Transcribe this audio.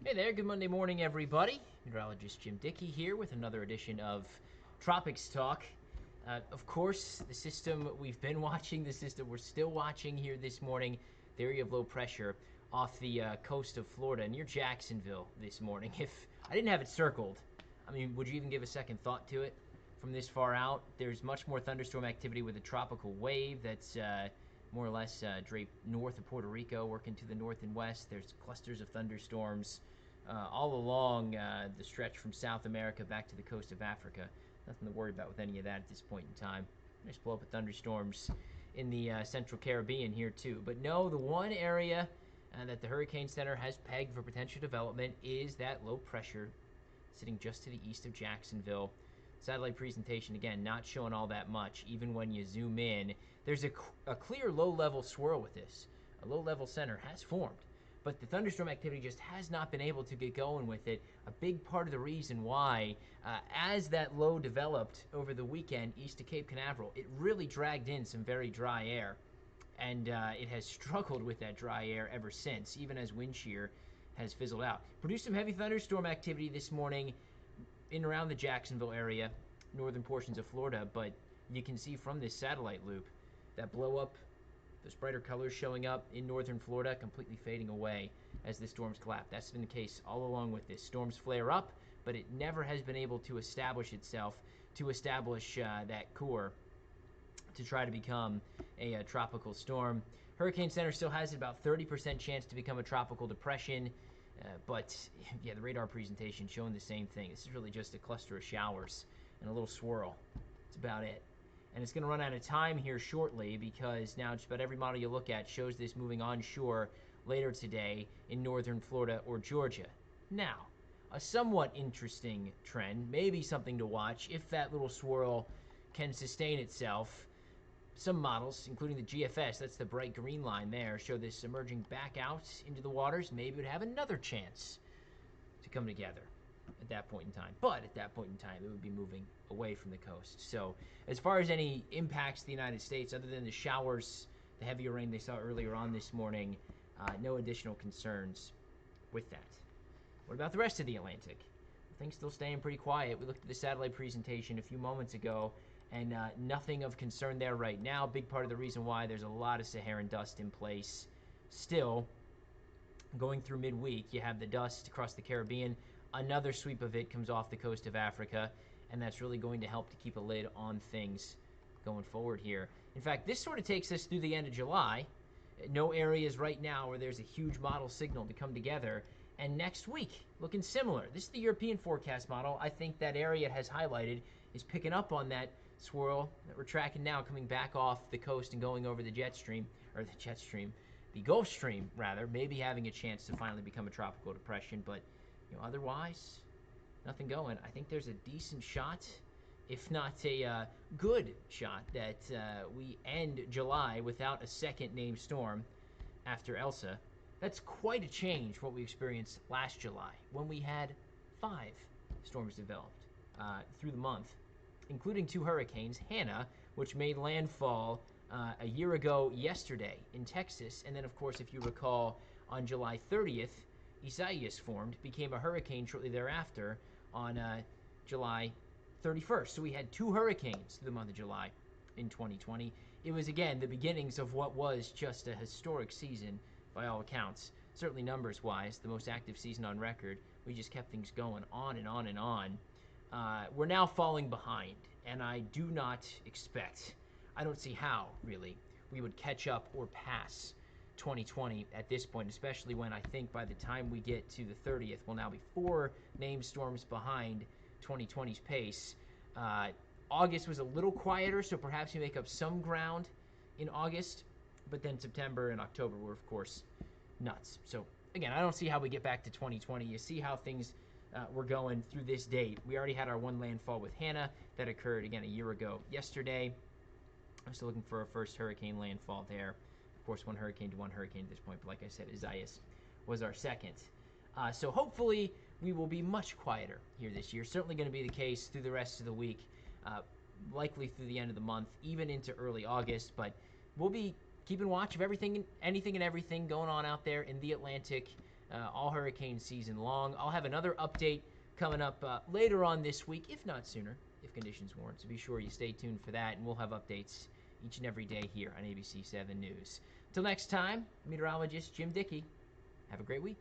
Hey there, good Monday morning, everybody. Meteorologist Jim Dickey here with another edition of Tropics Talk. Of course, the system we've been watching, the system we're still watching here this morning, the area of low pressure off the coast of Florida near Jacksonville this morning. If I didn't have it circled, I mean, would you even give a second thought to it from this far out? There's much more thunderstorm activity with a tropical wave that's more or less draped north of Puerto Rico, working to the north and west. There's clusters of thunderstorms all along the stretch from South America back to the coast of Africa. Nothing to worry about with any of that at this point in time. Just blow up with thunderstorms in the central Caribbean here too. But no, the one area that the Hurricane Center has pegged for potential development is that low pressure sitting just to the east of Jacksonville. Satellite presentation, again, not showing all that much, even when you zoom in. There's a clear low-level swirl with this. A low-level center has formed, but the thunderstorm activity just has not been able to get going with it. A big part of the reason why, as that low developed over the weekend east of Cape Canaveral, it really dragged in some very dry air, and it has struggled with that dry air ever since, even as wind shear has fizzled out. Produced some heavy thunderstorm activity this morning in and around the Jacksonville area, northern portions of Florida, but you can see from this satellite loop that blow up, those brighter colors showing up in northern Florida, completely fading away as the storms collapse. That's been the case all along with this. Storms flare up, but it never has been able to establish itself, to establish that core to try to become a tropical storm. Hurricane Center still has about 30% chance to become a tropical depression. But yeah, the radar presentation showing the same thing. This is really just a cluster of showers and a little swirl. That's about it. And it's going to run out of time here shortly because now just about every model you look at shows this moving onshore later today in northern Florida or Georgia. Now, a somewhat interesting trend, maybe something to watch if that little swirl can sustain itself. Some models, including the GFS, that's the bright green line there, show this emerging back out into the waters. Maybe it would have another chance to come together at that point in time. But at that point in time, it would be moving away from the coast. So as far as any impacts to the United States, other than the showers, the heavier rain they saw earlier on this morning, no additional concerns with that. What about the rest of the Atlantic? Things still staying pretty quiet. We looked at the satellite presentation a few moments ago, and nothing of concern there right now. Big part of the reason why there's a lot of Saharan dust in place still. Going through midweek, you have the dust across the Caribbean. Another sweep of it comes off the coast of Africa, and that's really going to help to keep a lid on things going forward here. In fact, this sort of takes us through the end of July. No areas right now where there's a huge model signal to come together. And next week, looking similar. This is the European forecast model. I think that area it has highlighted is picking up on that swirl that we're tracking now, coming back off the coast and going over the the Gulf Stream, rather, maybe having a chance to finally become a tropical depression. But otherwise, nothing going. I think there's a decent shot, if not a good shot, that we end July without a second named storm after Elsa. That's quite a change from what we experienced last July when we had 5 storms developed through the month, including 2 hurricanes. Hannah, which made landfall a year ago yesterday in Texas, and then, of course, if you recall, on July 30th, Isaias formed, became a hurricane shortly thereafter on July 31st. So we had 2 hurricanes through the month of July in 2020. It was, again, the beginnings of what was just a historic season by all accounts. Certainly numbers-wise, the most active season on record. We just kept things going on and on and on. We're now falling behind, and I do not expect, I don't see how, really, we would catch up or pass 2020 at this point, especially when I think by the time we get to the 30th, we'll now be 4 named storms behind 2020's pace. August was a little quieter, so perhaps we make up some ground in August, but then September and October were, of course, nuts. So, again, I don't see how we get back to 2020. You see how things were going through this date. We already had our 1 landfall with Hannah. That occurred, again, a year ago yesterday. I'm still looking for a first hurricane landfall there. Of course, 1 hurricane to 1 hurricane at this point, but like I said, Isaias was our second. So hopefully we will be much quieter here this year. Certainly going to be the case through the rest of the week, likely through the end of the month, even into early August, but we'll be keeping watch of anything and everything going on out there in the Atlantic all hurricane season long. I'll have another update coming up later on this week, if not sooner, if conditions warrant. So be sure you stay tuned for that, and we'll have updates each and every day here on ABC 7 News. Until next time, meteorologist Jim Dickey, have a great week.